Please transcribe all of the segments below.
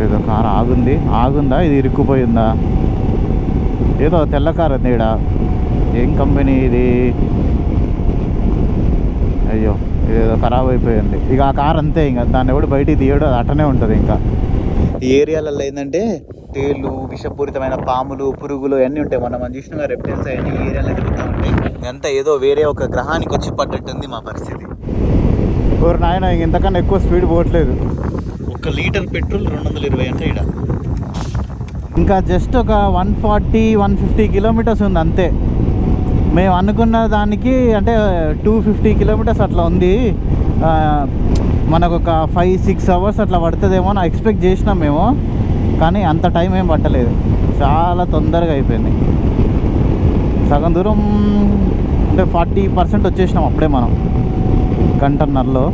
ఏదో కారు ఆగుందా, ఇది ఇరుక్కుపోయిందా? ఏదో తెల్ల కారు ఉంది ఈడ. ఏం కంపెనీ ఇది? అయ్యో, ఇదేదో ఖరాబ్ అయిపోయింది. ఇక ఆ కారు అంతే, ఇంకా దాన్ని ఎవడు బయటికి తీయడం, అది అట్టనే ఉంటుంది. ఇంకా ఈ ఏరియాలలో ఏంటంటే తేళ్ళు, విషపూరితమైన పాములు, పురుగులు అన్నీ ఉంటాయి. మనం చూసిన రెప్టైల్స్ అవన్నీ ఈ ఏరియాలో తిరుగుతూ ఉంటాయి. ఇదంతా ఏదో వేరే ఒక గ్రహానికి వచ్చి పడ్డట్టుంది మా పరిస్థితి. ఎవరు నాయన, ఇంతకన్నా ఎక్కువ స్పీడ్ పోవట్లేదు. 1 లీటర్ పెట్రోల్ 220 అంటే ఇక్కడ. ఇంకా జస్ట్ ఒక 140-150 కిలోమీటర్స్ ఉంది అంతే. మేము అనుకున్న దానికి అంటే 250 కిలోమీటర్స్ అట్లా ఉంది. మనకు ఒక 5-6 అవర్స్ అట్లా పడుతుందేమో అని ఎక్స్పెక్ట్ చేసినాం మేము. కానీ అంత టైం ఏం పట్టలేదు, చాలా తొందరగా అయిపోయింది. సగం దూరం అంటే 40% వచ్చేసినాం అప్పుడే మనం గంటన్నరలో.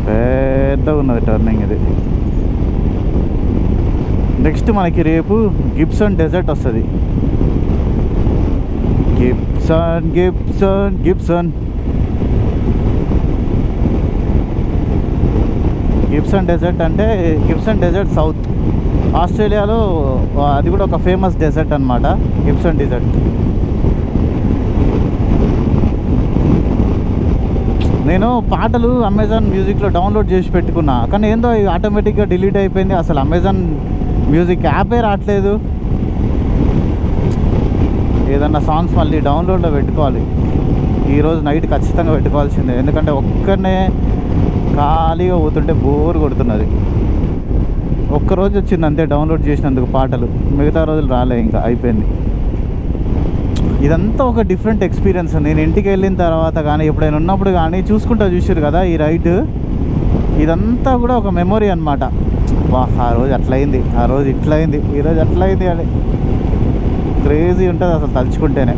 పెద్దగా ఉన్నది టర్నింగ్ ఇది. నెక్స్ట్ మనకి రేపు గిబ్సన్ డెజర్ట్ వస్తుంది. Gibson Gibson Gibson Gibson desert అంటే గిబ్సన్ డెజర్ట్ సౌత్ ఆస్ట్రేలియాలో. అది కూడా ఒక ఫేమస్ డెజర్ట్ అనమాట, గిబ్సన్ డెజర్ట్. నేను పాటలు అమెజాన్ మ్యూజిక్లో డౌన్లోడ్ చేసి పెట్టుకున్నా, కానీ ఏందో ఆటోమేటిక్గా డిలీట్ అయిపోయింది. అసలు అమెజాన్ మ్యూజిక్ యాపే రావట్లేదు. ఏదన్నా సాంగ్స్ మళ్ళీ డౌన్లోడ్లో పెట్టుకోవాలి. ఈరోజు నైట్ ఖచ్చితంగా పెట్టుకోవాల్సిందే, ఎందుకంటే ఒక్కనే ఖాళీగా పోతుంటే బోర్ కొడుతున్నది. ఒక్కరోజు వచ్చింది అంతే డౌన్లోడ్ చేసినందుకు పాటలు, మిగతా రోజులు రాలే, ఇంకా అయిపోయింది. ఇదంతా ఒక డిఫరెంట్ ఎక్స్పీరియన్స్. నేను ఇంటికి వెళ్ళిన తర్వాత కానీ ఎప్పుడైనా ఉన్నప్పుడు కానీ చూసారు కదా ఈ రైడ్, ఇదంతా కూడా ఒక మెమొరీ అనమాట. వా, ఆ రోజు అట్లయింది, ఆ రోజు ఇట్లయింది, ఈరోజు అట్లయింది అని క్రేజీ ఉంటుంది అసలు తలుచుకుంటేనే.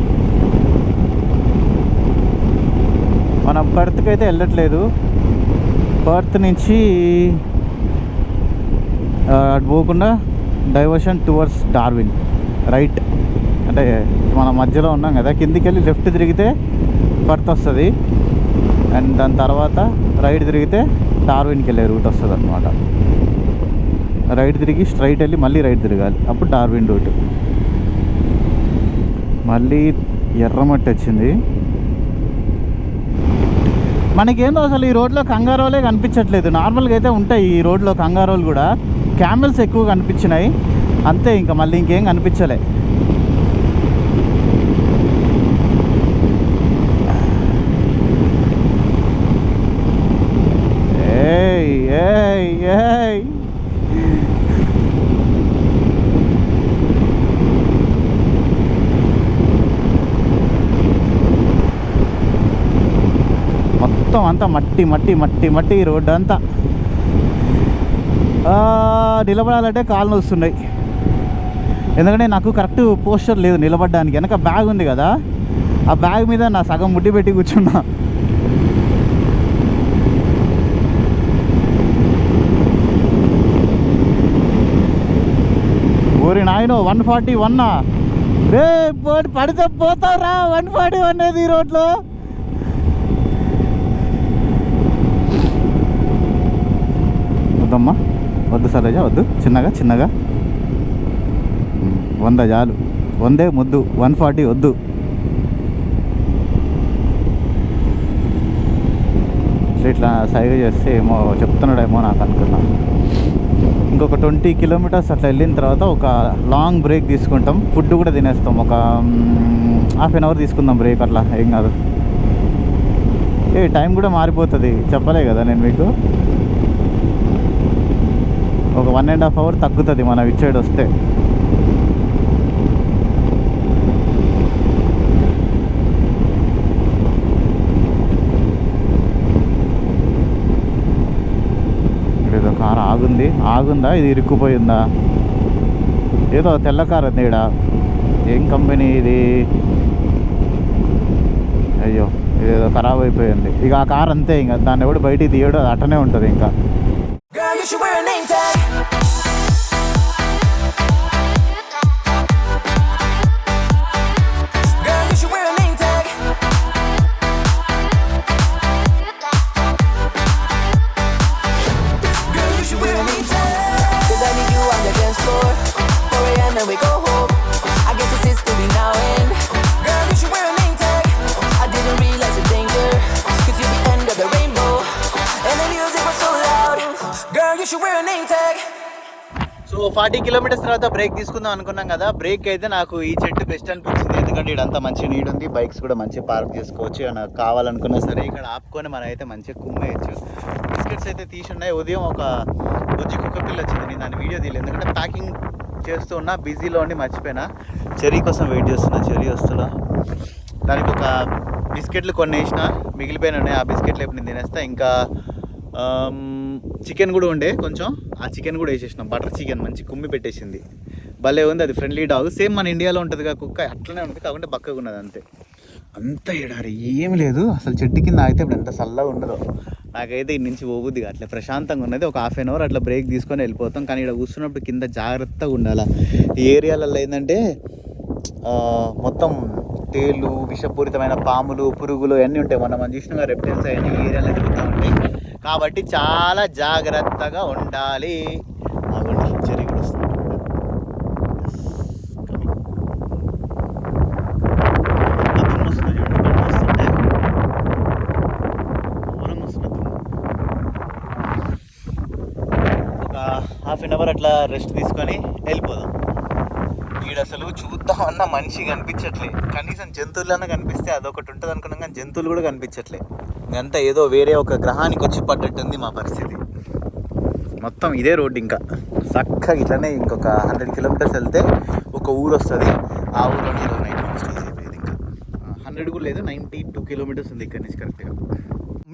మనం పర్త్కి అయితే వెళ్ళట్లేదు. పర్త్ నుంచి అటు పోకుండా డైవర్షన్ టువర్డ్స్ డార్విన్ రైట్. అంటే మన మధ్యలో ఉన్నాం కదా, కిందికి వెళ్ళి లెఫ్ట్ తిరిగితే పర్త్ వస్తుంది, అండ్ దాని తర్వాత రైట్ తిరిగితే డార్విన్కి వెళ్ళే రూట్ వస్తుంది అనమాట. రైట్ తిరిగి స్ట్రైట్ వెళ్ళి మళ్ళీ రైట్ తిరగాలి, అప్పుడు డార్విన్ రూట్. మళ్ళీ ఎర్రమట్టి వచ్చింది. మనకేందో అసలు ఈ రోడ్లో కంగారోలే కనిపించట్లేదు. నార్మల్గా అయితే ఉంటాయి ఈ రోడ్లో కంగారోలు కూడా, క్యామెల్స్ ఎక్కువ కనిపించినాయి అంతే, ఇంకా మళ్ళీ ఇంకేం కనిపించలే. ఏయ్ ఏయ్ ఏయ్, మొత్తం అంతా మట్టి మట్టి మట్టి మట్టి రోడ్డు అంతా. నిలబడాలంటే కాళ్ళు వస్తున్నాయి, ఎందుకంటే నాకు కరెక్ట్ పోస్చర్ లేదు నిలబడడానికి. వెనక బ్యాగ్ ఉంది కదా, ఆ బ్యాగ్ మీద నా సగం ముడ్డి పెట్టి కూర్చున్నా. ఓరి నాయనో, 141 రే, పడితే పోతావురా. 141 అనేది ఈ రోడ్లో. వద్దమ్మా, వద్దు సరేజా, వద్దు, చిన్నగా చిన్నగా. 100 చాలు, 100 ముద్దు, 140 వద్దు. ఇట్లా సైగ చేస్తే ఏమో చెప్తున్నాడేమో నాకు అనుకున్నా. ఇంకొక 20 కిలోమీటర్స్ అట్లా వెళ్ళిన తర్వాత ఒక లాంగ్ బ్రేక్ తీసుకుంటాం, ఫుడ్ కూడా తినేస్తాం. ఒక ½ అవర్ తీసుకుందాం బ్రేక్, అట్లా ఏం కాదు. టైం కూడా మారిపోతుంది, చెప్పలే కదా నేను మీకు. ఒక 1.5 అవర్ తగ్గుతుంది మనం ఇటు సైడ్ వస్తే. ఏదో కారు ఆగుందా, ఇది ఇరుక్కుపోయిందా? ఏదో తెల్ల కారు ఉంది ఈడ. ఏం కంపెనీ ఇది? అయ్యో, ఇదేదో ఖరాబ్ అయిపోయింది. ఇక ఆ కారు అంతే, ఇంకా దాన్ని ఎవడు బయటికి తీయడం, అది అట్టనే ఉంటుంది. ఇంకా 40 కిలోమీటర్స్ తర్వాత బ్రేక్ తీసుకుందాం అనుకున్నాం కదా. బ్రేక్ అయితే నాకు ఈ చెట్టు బెస్ట్ అనిపించింది, ఎందుకంటే ఇడంతా మంచి నీడ్ ఉంది, బైక్స్ కూడా మంచిగా పార్క్ చేసుకోవచ్చు. నాకు కావాలనుకున్నా సరే ఇక్కడ ఆపుకొని మనం అయితే మంచిగా కుమ్మేయచ్చు. బిస్కెట్స్ అయితే తీసి ఉన్నాయి. ఉదయం ఒక బుజ్జి కుక్క పిల్ల వచ్చింది, నేను దాన్ని వీడియో తీయలేదు ఎందుకంటే ప్యాకింగ్ చేస్తూ ఉన్నా, బిజీలో ఉండి మర్చిపోయినా. చెర్రీ కోసం వెయిట్ చేస్తున్నా, చెర్రీ వస్తున్నా. దానికి ఒక బిస్కెట్లు కొన్ని వేసిన, మిగిలిపోయిన ఉన్నాయి. ఆ బిస్కెట్లు ఎప్పుడు నేను తినేస్తా. ఇంకా చికెన్ కూడా ఉండే కొంచెం, ఆ చికెన్ కూడా వేసేసినాం. బటర్ చికెన్ మంచి కుమ్మి పెట్టేసింది, భలే ఉంది. అది ఫ్రెండ్లీ డాగ్, సేమ్ మన ఇండియాలో ఉంటుందిగా కుక్క, అట్లనే ఉంటుంది, కాకుండా బక్కగా ఉన్నది అంతే. అంత ఎడారి ఏమి లేదు అసలు. చెట్టు కింద ఆగితే ఇప్పుడు ఎంత చల్లగా ఉండదో. నాకైతే ఇన్ని నుంచి పోబుద్ది అట్లా ప్రశాంతంగా ఉన్నది. ఒక ½ అవర్ అట్లా బ్రేక్ తీసుకొని వెళ్ళిపోతాం. కానీ ఇక్కడ కూర్చున్నప్పుడు కింద జాగ్రత్తగా ఉండాలి. ఈ ఏరియాలలో ఏంటంటే మొత్తం తేళ్ళు, విషపూరితమైన పాములు, పురుగులు అన్నీ ఉంటాయి. మనం చూసిన రెప్టైల్స్ అవన్నీ ఈ ఏరియాలో తిరుగుతూ ఉంటాయి, కాబట్టి చాలా జాగ్రత్తగా ఉండాలి. చెర్రీ కూడా వస్తుంది. ఒక ½ అవర్ అట్లా రెస్ట్ తీసుకొని వెళ్ళిపోదాం. వీడు అసలు చూద్దామన్నా మనిషి కనిపించట్లే, కనీసం జంతువులన్నా కనిపిస్తే అదొకటి ఉంటుంది అనుకున్నాం, కానీ జంతువులు కూడా కనిపించట్లే. ఇదంతా ఏదో వేరే ఒక గ్రహానికి వచ్చి పడ్డట్టుంది మా పరిస్థితి. మొత్తం ఇదే రోడ్డు, ఇంకా చక్కగా ఇట్లనే ఇంకొక 100 కిలోమీటర్స్ వెళ్తే ఒక ఊరు వస్తుంది. ఆ ఊరిలోనే ఈరోజు నైట్ స్టే అయిపోయింది. ఇంకా 100 కూడా లేదు, 92 కిలోమీటర్స్ ఉంది ఇక్కడ నుంచి కరెక్ట్గా.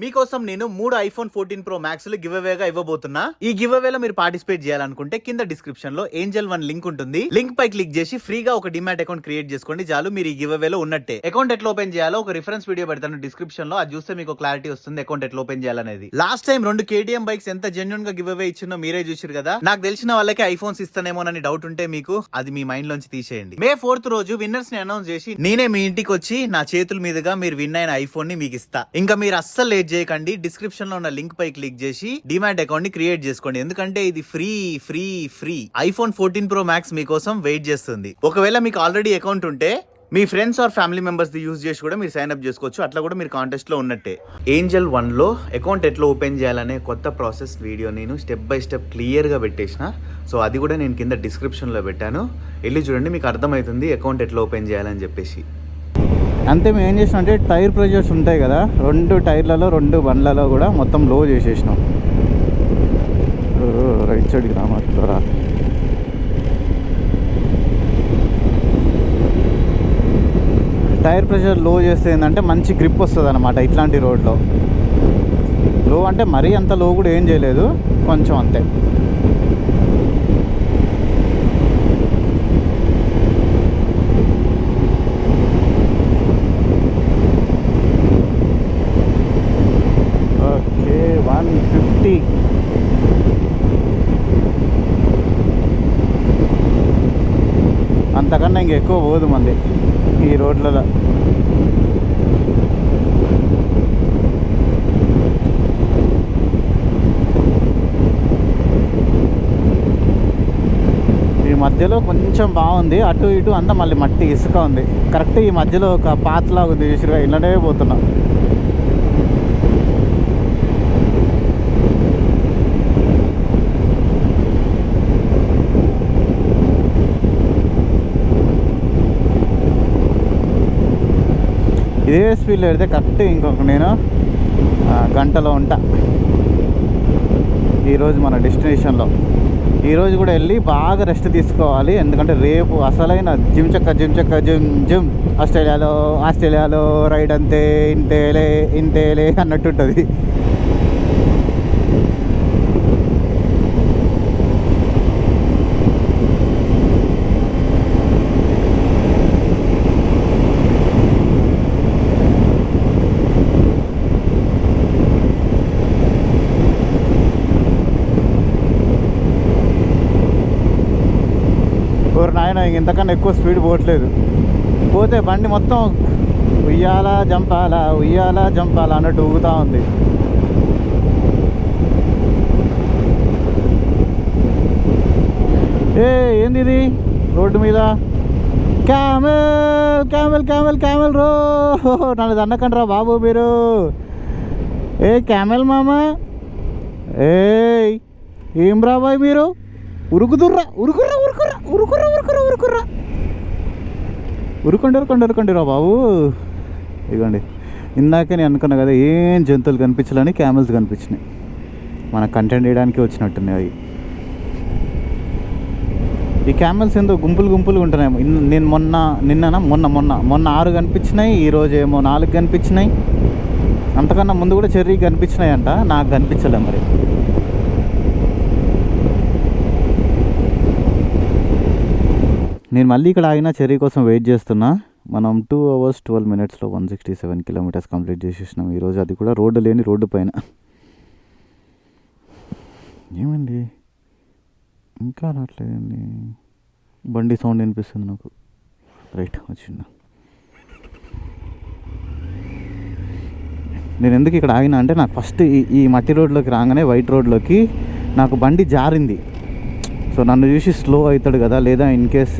మీకోసం నేను 3 iPhone 14 Pro Maxలు గివ్ అవేగా ఇవ్వబోతున్నా. ఈ గివ్ అవేలో మీరు పార్టిసిపేట్ చేయాలనుకుంటే కింద డిస్క్రిప్షన్ లో ఏంజల్ 1 లింక్ ఉంటుంది. లింక్ పై క్లిక్ చేసి ఫ్రీగా ఒక డిమాట్ అకౌంట్ క్రియేట్ చేసుకోండి చాలు, మీరు ఈ గివ్ అవేలో ఉన్నట్టే. అకౌంట్ ఎట్లా ఓపెన్ చేయాలో ఒక రిఫరెన్స్ వీడియో పెడతాను డిస్క్రిప్షన్ లో, అది చూస్తే మీకు క్లారిటీ వస్తుంది అకౌంట్ ఎట్లా ఓపెన్ చేయాలనేది. లాస్ట్ టైం 2 KTM బైక్స్ ఎంత జెన్యూన్ గా గివ్ అవే ఇచ్చినో మీరే చూసారు కదా. నాకు తెలిసిన వాళ్ళకి ఐఫోన్స్ ఇస్తానేమోనని డౌట్ ఉంటే మీకు అది మీ మైండ్ లోంచి తీసేయండి. May 4th రోజు విన్నర్స్ ని అనౌన్స్ చేసి నేనే మీ ఇంటికి వచ్చి నా చేతుల మీదుగా మీరు విన్ అయిన ఐఫోన్ ని మీకు ఇస్తా. ఇంకా మీరు అస్సలు లేట్ చేయకండి, డిస్క్రిప్షన్ లో ఉన్న లింక్ పై క్లిక్ చేసి డిమాట్ అకౌంట్ ని క్రియేట్ చేసుకోండి, ఎందుకంటే ఇది free free free. iPhone 14 Pro Max మీకోసం వెయిట్ చేస్తుంది. ఒకవేళ మీకు ఆల్రెడీ అకౌంట్ ఉంటే మీ ఫ్రెండ్స్ ఆర్ ఫ్యామిలీ మెంబర్స్ ది యూజ్ చేసి కూడా మీరు సైన్ అప్ చేసుకోవచ్చు, అట్లా కూడా మీరు కాంటెస్ట్ లో ఉన్నట్టే. ఏంజల్ 1 లో అకౌంట్ ఎట్లా ఓపెన్ చేయాలనే కొత్త ప్రాసెస్ వీడియో నేను స్టెప్ బై స్టెప్ క్లియర్ గా పెట్టేసిన. సో అది కూడా నేను కింద డిస్క్రిప్షన్ లో పెట్టాను, వెళ్ళి చూడండి, మీకు అర్థమవుతుంది అకౌంట్ ఎట్లా ఓపెన్ చేయాలని చెప్పేసి. అంతే. మేము ఏం చేసినాం అంటే టైర్ ప్రెజర్స్ ఉంటాయి కదా, 2 టైర్లలో 2 బండ్లలో కూడా మొత్తం లో చేసేసినాం. రైట్ సైడ్కి రామట్లరా. టైర్ ప్రెషర్ లో చేస్తే ఏంటంటే మంచి గ్రిప్ వస్తుంది అనమాట ఇట్లాంటి రోడ్లో. లో అంటే మరీ అంత లో కూడా ఏం చేయలేదు, కొంచెం అంతే. ఓకే 150. అంతకన్నా ఇంకెక్కువ పోదు మంది ఈ రోడ్లలో. ఈ మధ్యలో కొంచెం బాగుంది, అటు ఇటు అంతా మళ్ళీ మట్టి ఇసుక ఉంది. కరెక్ట్ ఈ మధ్యలో ఒక పాత్లా ఉంది చూసిరుగా, ఇళ్ళనే పోతున్నా. ఇదే స్పీడ్లో వెళ్తే కరెక్ట్ ఇంకొక నేను గంటలో ఉంటా ఈరోజు మన డెస్టినేషన్లో. ఈరోజు కూడా వెళ్ళి బాగా రెస్ట్ తీసుకోవాలి, ఎందుకంటే రేపు అసలైన జిమ్ జిమ్ ఆస్ట్రేలియాలో రైడ్ అంతే ఇంతేలే అన్నట్టుంటుంది. నాయన ఇంతకన్నా ఎక్కువ స్పీడ్ పోవట్లేదు, పోతే బండి మొత్తం ఉయ్యాలా జంపాలా అన్నట్టు ఊగుతూ ఉంది. ఏంది ఇది రోడ్డు మీద క్యామెల్ రో, నన్ను దండకండి రా బాబు మీరు. క్యామెల్ మామ, ఏం రా బాయ్ మీరు, ఉరుకుతుర్రా ఉరుకుర్రా ఉరుకుర్రా ఉరుకుర్రా ఉరుకుర్రా ఉరుకుర్రా ఉరుకండి రా బాబు. ఇదిగోండి, ఇందాకే నేను అనుకున్నా కదా ఏం జంతువులు కనిపించాలని క్యామెల్స్ కనిపించినాయి. మన కంటెంట్ వేయడానికి వచ్చినట్టున్నాయి అవి. ఈ క్యామెల్స్ ఏందో గుంపులు ఉంటున్నాయి. నేను మొన్న 6 కనిపించినాయి, ఈరోజు ఏమో 4 కనిపించినాయి. అంతకన్నా ముందు కూడా చెర్రీ కనిపించినాయి అంట, నాకు కనిపించలే మరి. నేను మళ్ళీ ఇక్కడ ఆగిన చెర్రీ కోసం వెయిట్ చేస్తున్నా. మనం 2 hours 12 minutes 167 kilometers కంప్లీట్ చేసేసినాం ఈరోజు. అది కూడా రోడ్డు లేని రోడ్డు పైన. ఏమండి ఇంకా రావట్లేదండి, బండి సౌండ్ వినిపిస్తుంది నాకు. రైట్ వచ్చిందా. నేను ఎందుకు ఇక్కడ ఆగినా అంటే, నాకు ఫస్ట్ ఈ మట్టి రోడ్లోకి రాగానే వైట్ రోడ్లోకి నాకు బండి జారింది. సో నన్ను చూసి స్లో అవుతాడు కదా, లేదా ఇన్ కేస్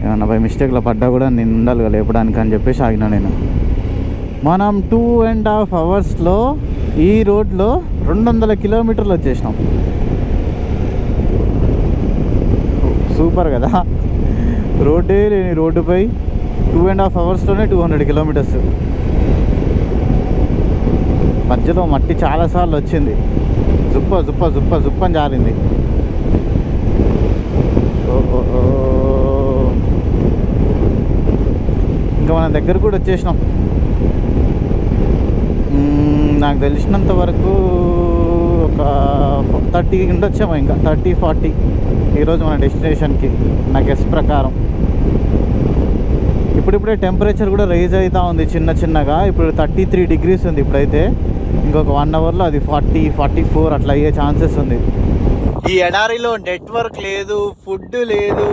ఏమన్నా బై మిస్టేక్లో పడ్డా కూడా నేను ఉండాలి కదా లేపడానికి అని చెప్పేసి ఆగినా నేను. మనం 2.5 hours ఈ రోడ్లో 200 kilometers వచ్చేసినాం. సూపర్ కదా, రోడ్డే లేని రోడ్డుపై 2.5 hours 200 kilometers. మధ్యలో మట్టి చాలాసార్లు వచ్చింది, జుప్పని జారింది. ఇంకా మన దగ్గర కూడా వచ్చేసినాం. నాకు తెలిసినంత వరకు ఒక 30 ఉండొచ్చాము, ఇంకా 30-40 ఈరోజు మన డెస్టినేషన్కి నా గెస్ ప్రకారం. ఇప్పుడిప్పుడే టెంపరేచర్ కూడా రైజ్ అవుతూ ఉంది చిన్నగా. ఇప్పుడు 33 degrees ఉంది ఇప్పుడైతే. ఇంకొక 1 hourలో అది 40-44 అట్లా అయ్యే ఛాన్సెస్ ఉంది. ఈ ఎడారిలో నెట్వర్క్ లేదు, ఫుడ్ లేదు,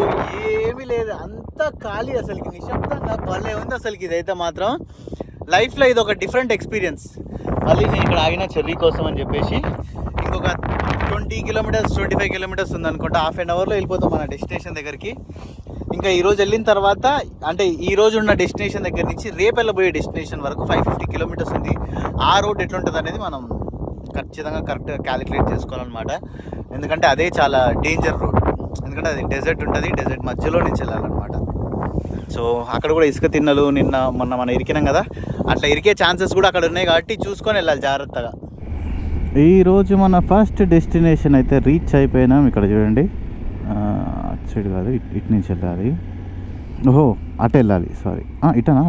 ఏమీ లేదు, అంతా ఖాళీ. అసలుకి నిశ్శబ్దంగా భలే ఉంది అసలుకి. ఇదైతే మాత్రం లైఫ్లో ఇది ఒక డిఫరెంట్ ఎక్స్పీరియన్స్. మళ్ళీ నేను ఇక్కడ ఆగిన చెర్రీ కోసం అని చెప్పేసి ఇంకొక 20 kilometers 25 kilometers ఉందనుకుంటా. 1/2 hourలో వెళ్ళిపోతాం మన డెస్టినేషన్ దగ్గరికి. ఇంకా ఈరోజు వెళ్ళిన తర్వాత, అంటే ఈరోజు ఉన్న డెస్టినేషన్ దగ్గర నుంచి రేపు వెళ్ళబోయే డెస్టినేషన్ వరకు 550 kilometers ఉంది. ఆ రోడ్ ఎట్లుంటుంది అనేది మనం ఖచ్చితంగా కరెక్ట్గా క్యాలిక్యులేట్ చేసుకోవాలన్నమాట. ఎందుకంటే అదే చాలా డేంజర్ రోడ్, ఎందుకంటే అది డెజర్ట్ ఉంటుంది, డెజర్ట్ మధ్యలో నుంచి వెళ్ళాలన్నమాట. సో అక్కడ కూడా ఇసుక తిన్నలు మొన్న మనం ఇరికినాం కదా, అట్లా ఇరికే ఛాన్సెస్ కూడా అక్కడ ఉన్నాయి కాబట్టి చూసుకొని వెళ్ళాలి జాగ్రత్తగా. ఈరోజు మన ఫస్ట్ డెస్టినేషన్ అయితే రీచ్ అయిపోయినాం. ఇక్కడ చూడండి, అటు సైడ్ కాదు, ఇటు నుంచి వెళ్ళాలి. ఓహో అటు వెళ్ళాలి, సారీ, ఇటనా,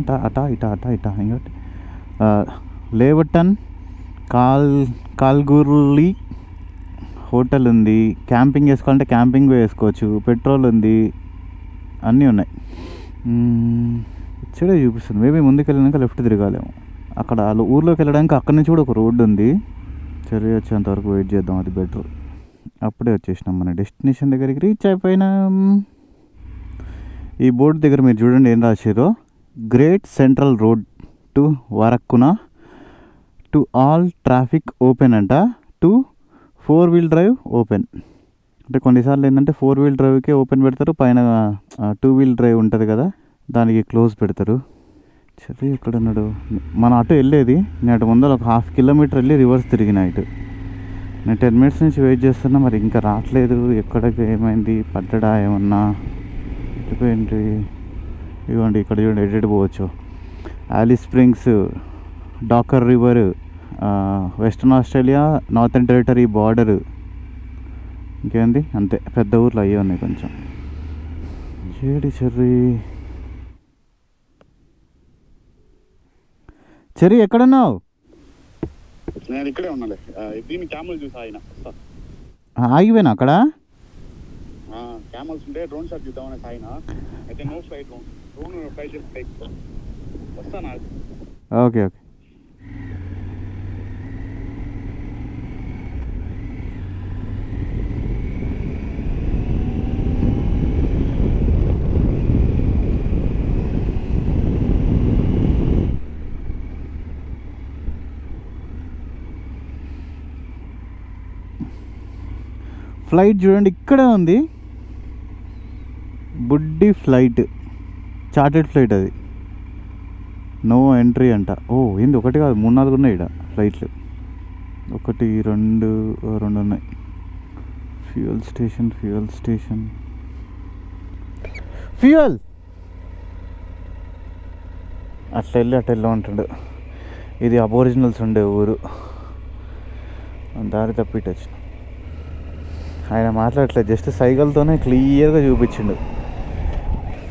ఇటా ఇంకోటి లేవటన్ కాల్గుర్లీ హోటల్ ఉంది. క్యాంపింగ్ వేసుకోవాలంటే క్యాంపింగ్ వేసుకోవచ్చు, పెట్రోల్ ఉంది, అన్నీ ఉన్నాయి. ఇచ్చడే చూపిస్తుంది. మేబీ ముందుకు వెళ్ళినాక లెఫ్ట్ తిరగాలేము. అక్కడ ఊర్లోకి వెళ్ళడానికి అక్కడి నుంచి కూడా ఒక రోడ్డు ఉంది. చెర్రీ వచ్చేంత వరకు వెయిట్ చేద్దాం, అది బెటర్. అప్పుడే వచ్చేసినాం మన డెస్టినేషన్ దగ్గరికి, రీచ్ అయిపోయినాం. ఈ బోర్డు దగ్గర మీరు చూడండి ఏం రాశారో, గ్రేట్ సెంట్రల్ రోడ్ టు వరక్కున టు ఆల్ ట్రాఫిక్ ఓపెన్ అంట, టు 4-wheel drive ఓపెన్. అంటే కొన్నిసార్లు ఏంటంటే 4-wheel driveకే ఓపెన్ పెడతారు, పైన 2-wheel drive ఉంటుంది కదా దానికి క్లోజ్ పెడతారు. సరే ఎక్కడ ఉన్నాడు, మన అటు వెళ్ళేది. నేను అటు ముందర ఒక 1/2 kilometer వెళ్ళి రివర్స్ తిరిగిన ఇటు. నేను 10 minutes నుంచి వెయిట్ చేస్తున్నా, మరి ఇంకా రావట్లేదు. ఎక్కడికి ఏమైంది, పడ్డా ఏమన్నా వెళ్ళిపోయింది. ఇవ్వండి ఇక్కడ చూడండి, ఎడిట్ పోవచ్చు. Alice Springs, Docker River, Western Australia, Northern Territory border. ఇంకేంది, అంతే పెద్ద ఊర్లు అయ్యే ఉన్నాయి కొంచెం. చెర్రీ ఎక్కడున్నావు? నేను ఇక్కడే ఉన్నాలే, దీన్ని క్యామెల్ చూసి ఆగిపోయినా అక్కడ. క్యామెల్స్ ఉంటే డ్రోన్ షాట్ చూద్దామని ఆయన అయితే నో ఫ్లైట్ డ్రోన్ ఫ్లైట్ చేసి వస్తాను. ఓకే. ఫ్లైట్ చూడండి ఇక్కడే ఉంది, బుడ్డి ఫ్లైట్, చార్టెడ్ ఫ్లైట్ అది. నో ఎంట్రీ అంట. ఓ ఏంది, 1 కాదు 3-4 ఉన్నాయి ఇక్కడ ఫ్లైట్లు. 1, 2 ఉన్నాయి. ఫ్యూయల్ స్టేషన్ ఫ్యూయల్ అట్లా వెళ్ళి ఉంటుండు. ఇది అబోరిజినల్స్ ఉండే ఊరు. దారి తప్పిట్టు వచ్చిన ఆయన మాట్లాడట్లేదు, జస్ట్ సైకిల్తోనే క్లియర్గా చూపించిండు.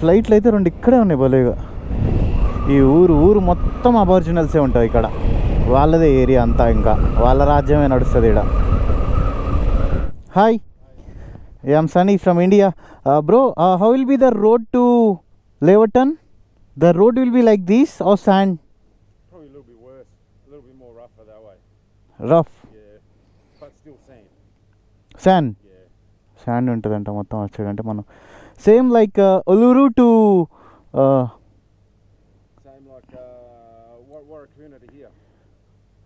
ఫ్లైట్లు అయితే 2 ఇక్కడే ఉన్నాయి భలేగా. ఈ ఊరు మొత్తం అబోరిజినల్సే ఉంటాయి ఇక్కడ. వాళ్ళదే ఏరియా అంతా, ఇంకా వాళ్ళ రాజ్యమే నడుస్తుంది ఇక్కడ. Hi, I'm Sunny from India. Bro, how will be the road to Laverton? The road will be like this or sand? Probably a little bit worse, a little bit more rougher that way. Rough? Yeah, but still sand. Sand? Yeah. Sand ఉంటుందంట మొత్తం వచ్చాడంటే మనం same like Uluru to Same like Warracoona to here.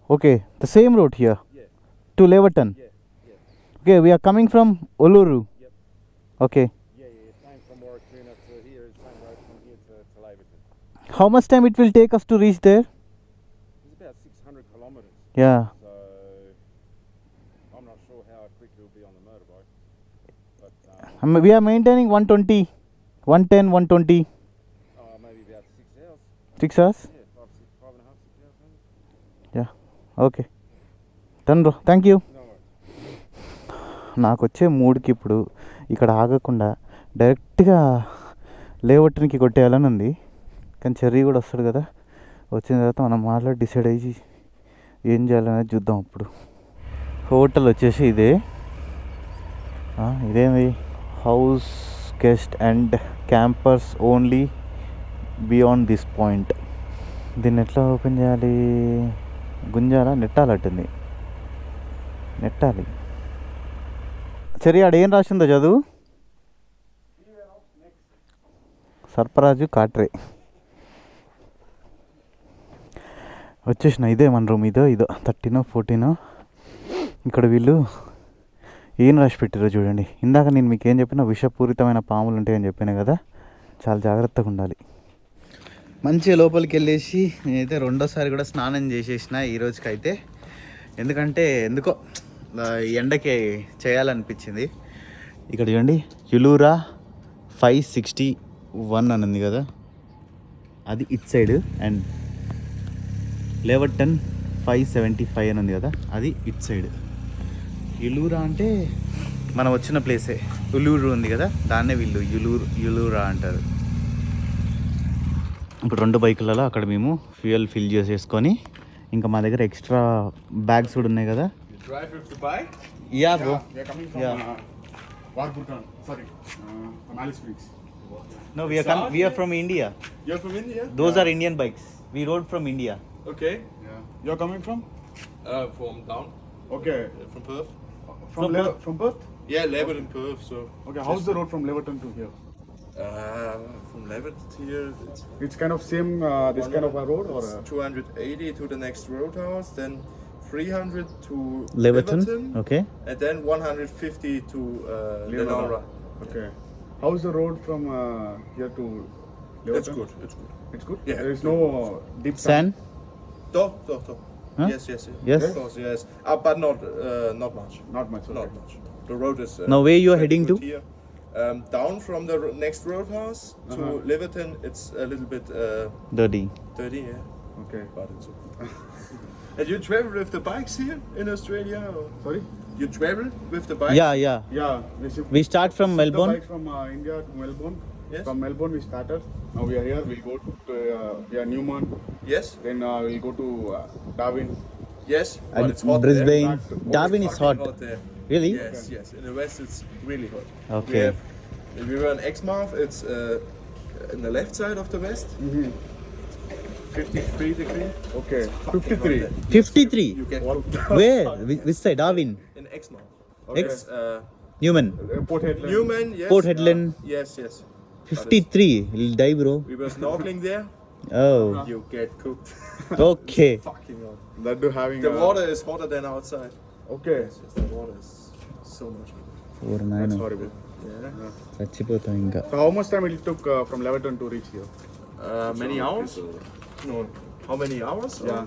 okay, the same road here. Yeah. To Leverton. Yeah. Yeah. Okay, we are coming from Uluru. Yep. Okay. Yeah. Same from Warracoona to here, same road from here to Laverton. How much time it will take us to reach there? It's about 600 kilometres. Yeah. So I'm not sure how quick he'll be on the motorbike. But We are maintaining 120, 110, 120. maybe about 6 hours. 6 hours? Yeah, 5.5, 6 hours maybe. Yeah. Okay. Done bro. Thank you. No worries. నాకు వచ్చే మూడ్కి ఇప్పుడు ఇక్కడ ఆగకుండా డైరెక్ట్గా లేవట్నికి కొట్టేయాలని ఉంది. కానీ cherry కూడా వస్తాడు కదా, వచ్చిన తర్వాత మనం మాట్లాడి డిసైడ్ అయ్యి ఏం చేయాలనేది చూద్దాం. అప్పుడు హోటల్ వచ్చేసి ఇదేమి house guest and campers only beyond this point. దీన్ని ఎట్లా ఓపెన్ చేయాలి? గుంజాలా, నెట్టాలట్టుంది, నెట్టాలి. చెర్రీ ఆడ ఏం రాసిందో చదువు. సర్పరాజు కాట్రే. వచ్చేసిన ఇదే మన రూమ్. ఇదో 13 14. ఇక్కడ వీళ్ళు ఏం రాసి పెట్టారో చూడండి. ఇందాక నేను మీకు ఏం చెప్పినా, విషపూరితమైన పాములు ఉంటాయని చెప్పాను కదా, చాలా జాగ్రత్తగా ఉండాలి. మంచిగా లోపలికి వెళ్ళేసి నేనైతే 2వ సారి కూడా స్నానం చేసేసిన ఈ రోజుకైతే. ఎందుకో ఎండకి చేయాలనిపించింది. ఇక్కడ చూడండి, యులూరా 561 అని ఉంది కదా, అది ఇట్ సైడ్. అండ్ లేవర్టన్ 575 అని ఉంది కదా, అది ఇట్ సైడ్. యులూరా అంటే మనం వచ్చిన ప్లేసే. ఉలూరు ఉంది కదా, దాన్నే వీళ్ళు యులూరా అంటారు. ఇప్పుడు 2 బైకులలో అక్కడ మేము ఫ్యూయల్ ఫిల్ చేసేసుకొని, ఇంకా మా దగ్గర ఎక్స్ట్రా బ్యాగ్స్ కూడా ఉన్నాయి కదా. Drive with the bike? Yeah bro. We are coming from Warburton. Sorry, from Alice Springs. No, we are from India. You're from India? Those are Indian bikes. We rode from India. Okay. Yeah. You're coming from? From down. Okay. From Perth. From Perth? Yeah, Leverton, Perth. So. Okay. How's the road from Leverton to here? From Leverton to here, It's kind of same this kind of a road, or? 280 to the next roadhouse, then 300 to Leverton. Okay. and then 150 to Lenora. Okay. How's the road from here to Leverton? It's good. It's good. It's good. Yeah. There is no deep Sand? Doch. Huh? Yes. Yes? Of course, yes. But not much. Not much. Okay. Not much. The road is. Now where you are very heading good to? Here. Down from the next roadhouse to Leverton, it's a little bit Dirty. dirty, yeah. Okay. But it's okay. And you travel with the bikes here in Australia? Or? Sorry. You travel with the bike? Yeah. Yeah. We start from shipped Melbourne. The bikes from India to Melbourne. Yes. From Melbourne we started. Now we are here. We'll go to Newman. Yes. Then we'll go to Darwin. Yes. But And it's hot Brisbane. there. Darwin is hot. Hot there. Really? Yes. In the west, it's really hot. Okay. We were in Exmouth. It's in the left side of the west. 53 degrees. Okay. Fucking 53. hot there. 53. You get Where? Which side? Darwin. in Exmouth. Okay. It's Newman. Port Hedland. Newman. Yes. Port Hedland. Yes. 53. You'll die, bro. We were snorkeling there. Oh. You get cooked. Okay. Fucking hot. That do having The water is hotter than outside. Okay. Yes, the water is so much hotter. Oru That's నాయన, horrible. Yeah. చచ్చిపోతాం ఇంకా. So how much time it took from Leverton to reach here? Many hours? No. How many hours? Yeah.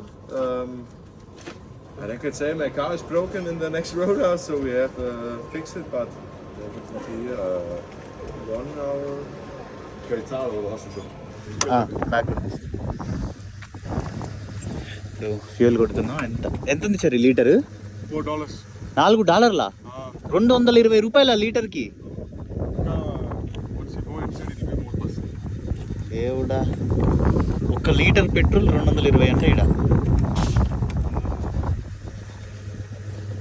And I could say my car is broken in the next roadhouse, so we have to fix it, but we have here 1 hour. Kan je talen wel lastig zo? Back fuel కొడుతున్నాం. ఎంత ఉంది సరే litre? $4. $4 $220 లీటర్కి. Once you go inside, it will be more plus. దేవుడా, 1 litre petrol 220 అంటే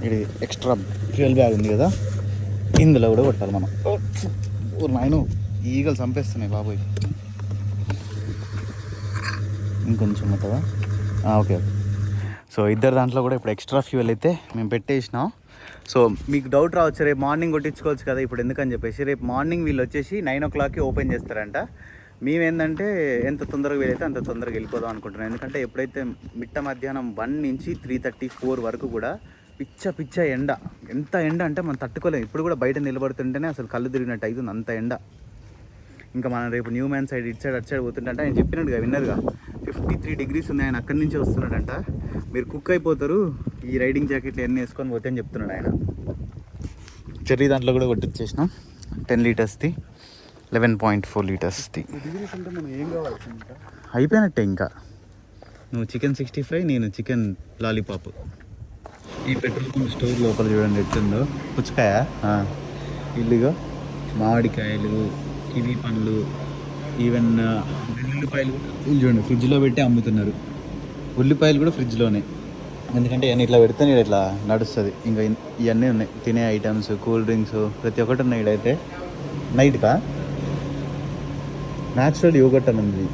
ఇది extra fuel bag ఉంది కదా, ఇందులో కూడా కొట్టాలి మనం. నాయను ఈగలు చంపేస్తున్నాయి బాబోయ్. ఇంకొంచెం ఉంటుందా? ఓకే. సో ఇద్దరు దాంట్లో కూడా ఇప్పుడు ఎక్స్ట్రా ఫ్యూయల్ అయితే మేము పెట్టేసినాం. సో మీకు డౌట్ రావచ్చు, రేపు మార్నింగ్ కొట్టించుకోవచ్చు కదా ఇప్పుడు ఎందుకని చెప్పేసి. రేపు మార్నింగ్ వీళ్ళు వచ్చేసి 9 o'clockకి ఓపెన్ చేస్తారంట. మేమేందంటే ఎంత తొందరగా వీలైతే అంత తొందరగా వెళ్ళిపోదాం అనుకుంటున్నాం. ఎందుకంటే ఎప్పుడైతే మిట్ట మధ్యాహ్నం 1 నుంచి 3:34 వరకు కూడా పిచ్చ ఎండ. ఎంత ఎండ అంటే మనం తట్టుకోలేము. ఇప్పుడు కూడా బయట నిలబడుతుంటేనే అసలు కళ్ళు తిరిగినట్టు అవుతుంది, అంత ఎండ. ఇంకా మనం రేపు న్యూ మ్యాన్ సైడ్ ఇటు సైడ్ అటు సైడ్ పోతుంటే ఆయన చెప్పినట్టుగా విన్నర్గా 53 degrees ఉంది. ఆయన అక్కడి నుంచి వస్తున్నాడంట. మీరు కుక్ అయిపోతారు ఈ రైడింగ్ జాకెట్లు అన్నీ వేసుకొని పోతే అని చెప్తున్నాడు ఆయన. చెర్రీ దాంట్లో కూడా కొట్టించేసినాం 10 లీటర్స్ది, 11.4 లీటర్స్ది. డిగ్రీస్ అంటే మనం ఏం కావాలి ఇంకా అయిపోయినట్టే. ఇంకా నువ్వు చికెన్ 65, నేను చికెన్ లాలీపాప్. ఈ పెట్రోల్ పంప్ స్టోర్ లోపల చూడండి ఎట్టుందో. పుచ్చకాయ, ఇల్లుగా మామిడికాయలు, కివీ పండ్లు, ఈవెన్ వెల్లుల్లిపాయలు వీళ్ళు చూడండి ఫ్రిడ్జ్లో పెట్టి అమ్ముతున్నారు. ఉల్లిపాయలు కూడా ఫ్రిడ్జ్లోనే, ఎందుకంటే ఇవన్నీ ఇట్లా పెడితే నేను ఇట్లా నడుస్తుంది. ఇంకా ఇవన్నీ ఉన్నాయి తినే ఐటమ్స్, కూల్ డ్రింక్స్ ప్రతి ఒక్కటి ఉన్నాయి. ఇడైతే నైట్కా న్యాచురల్ యోగట్ అని ఉంది.